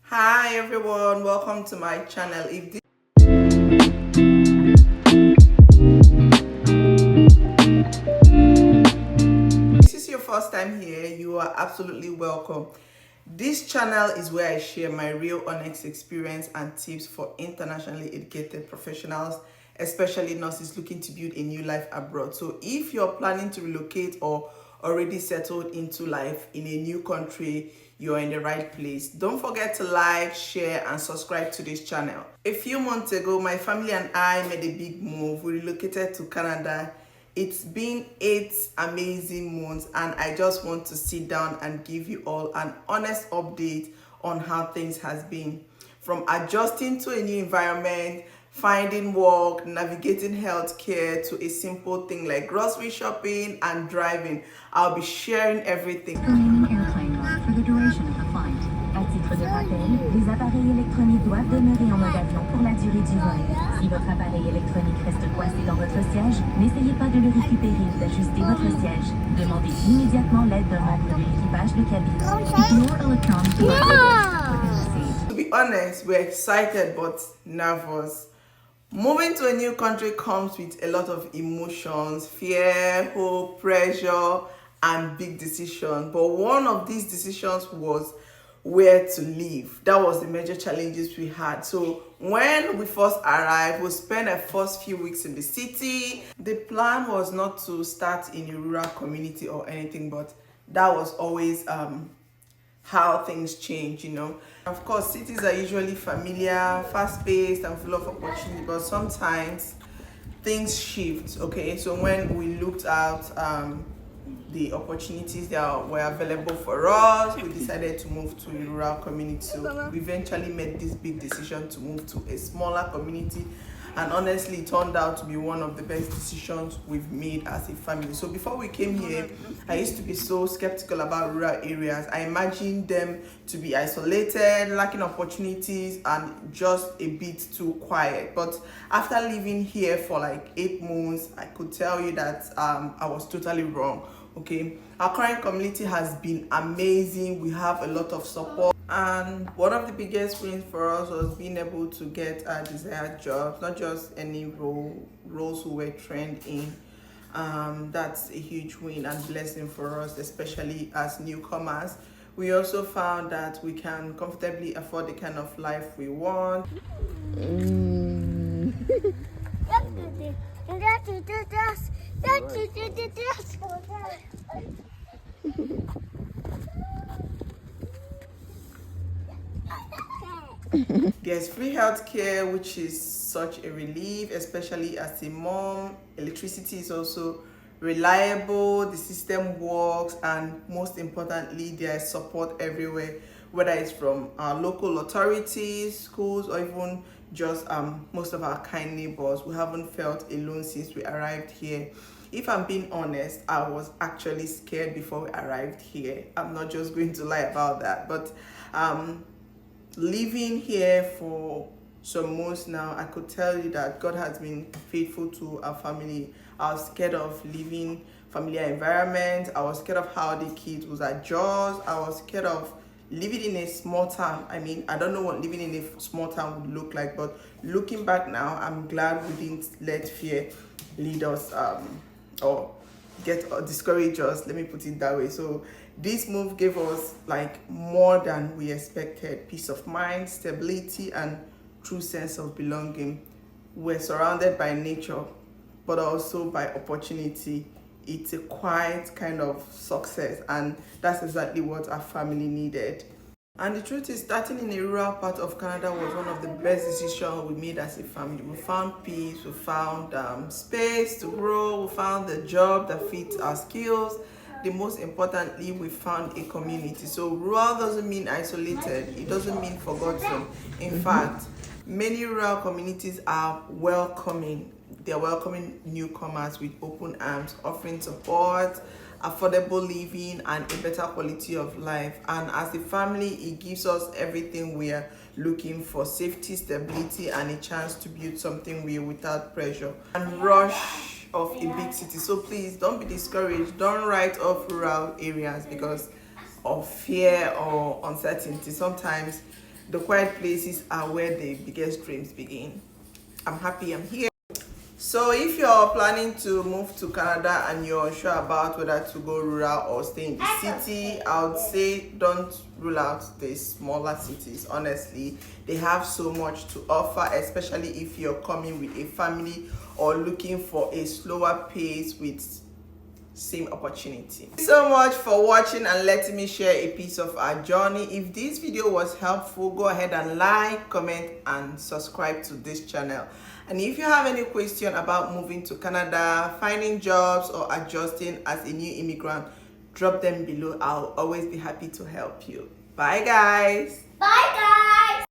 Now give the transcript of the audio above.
Hi everyone, welcome to my channel. If this is your first time here, you are absolutely welcome. This channel is where I share my real honest experience and tips for internationally educated professionals, especially nurses looking to build a new life abroad. So if you're planning to relocate or already settled into life in a new country, you're in the right place. Don't forget to like, share, and subscribe to this channel. A few months ago, my family and I made a big move. We relocated to Canada. It's been 8 amazing months, and I just want to sit down and give you all an honest update on how things has been. From adjusting to a new environment, finding work, navigating healthcare, to a simple thing like grocery shopping and driving. I'll be sharing everything. Remaining airplane mode for the duration of the flight. À titre de rappel, les appareils électroniques doivent demeurer en mode avion pour la durée du vol. Si votre appareil électronique reste coincé dans votre siège, n'essayez pas de le récupérer ou d'ajuster votre siège. Demandez immédiatement l'aide d'un membre de l'équipage de cabine. Ignore electronic devices. To be honest, we're excited but nervous. Moving to a new country comes with a lot of emotions, fear, hope, pressure, and big decisions. But one of these decisions was where to live. That was the major challenges we had. So when we first arrived, we spent the first few weeks in the city. The plan was not to start in a rural community or anything, but that was always how things change, you know. Of course, cities are usually familiar, fast-paced, and full of opportunity, but sometimes things shift. Okay, so when we looked at the opportunities that were available for us, we decided to move to a rural community. So we eventually made this big decision to move to a smaller community, and honestly it turned out to be one of the best decisions we've made as a family. So before we came here, I used to be so skeptical about rural areas. I imagined them to be isolated, lacking opportunities, and just a bit too quiet. But after living here for like 8 months, I could tell you that I was totally wrong. Okay, our current community has been amazing. We have a lot of support, and one of the biggest wins for us was being able to get our desired jobs, not just any roles we were trained in. That's a huge win and blessing for us, especially as newcomers. We also found that we can comfortably afford the kind of life we want. There's free healthcare, which is such a relief, especially as a mom. Electricity is also reliable, the system works, and most importantly, there's support everywhere, whether it's from our local authorities, schools, or even just most of our kind neighbors. We haven't felt alone since we arrived here. If I'm being honest, I was actually scared before we arrived here. I'm not just going to lie about that, but living here for some months now, I could tell you that God has been faithful to our family. I was scared of leaving familiar environment. I was scared of how the kids would adjust. I was scared of living in a small town. I mean, I don't know what living in a small town would look like, but looking back now, I'm glad we didn't let fear lead us or discourage us, let me put it that way. So this move gave us like more than we expected: peace of mind, stability, and true sense of belonging. We're surrounded by nature, but also by opportunity. It's a quiet kind of success, and that's exactly what our family needed. And the truth is, starting in a rural part of Canada was one of the best decisions we made as a family. We found peace, we found space to grow, we found the job that fits our skills. The most importantly, we found a community. So rural doesn't mean isolated, it doesn't mean forgotten. In fact, many rural communities are welcoming. They're welcoming newcomers with open arms, offering support, affordable living, and a better quality of life. And as a family, it gives us everything we are looking for: safety, stability, and a chance to build something real without pressure and rush of a big city. So please don't be discouraged. Don't write off rural areas because of fear or uncertainty. Sometimes the quiet places are where the biggest dreams begin. I'm happy I'm here. So if you're planning to move to Canada and you're unsure about whether to go rural or stay in the city, I would say don't rule out the smaller cities. Honestly, they have so much to offer, especially if you're coming with a family or looking for a slower pace with same opportunity. Thank you so much for watching and letting me share a piece of our journey. If this video was helpful, go ahead and like, comment and subscribe to this channel. And if you have any question about moving to Canada, finding jobs or adjusting as a new immigrant, drop them below. I'll always be happy to help you. Bye guys. Bye guys.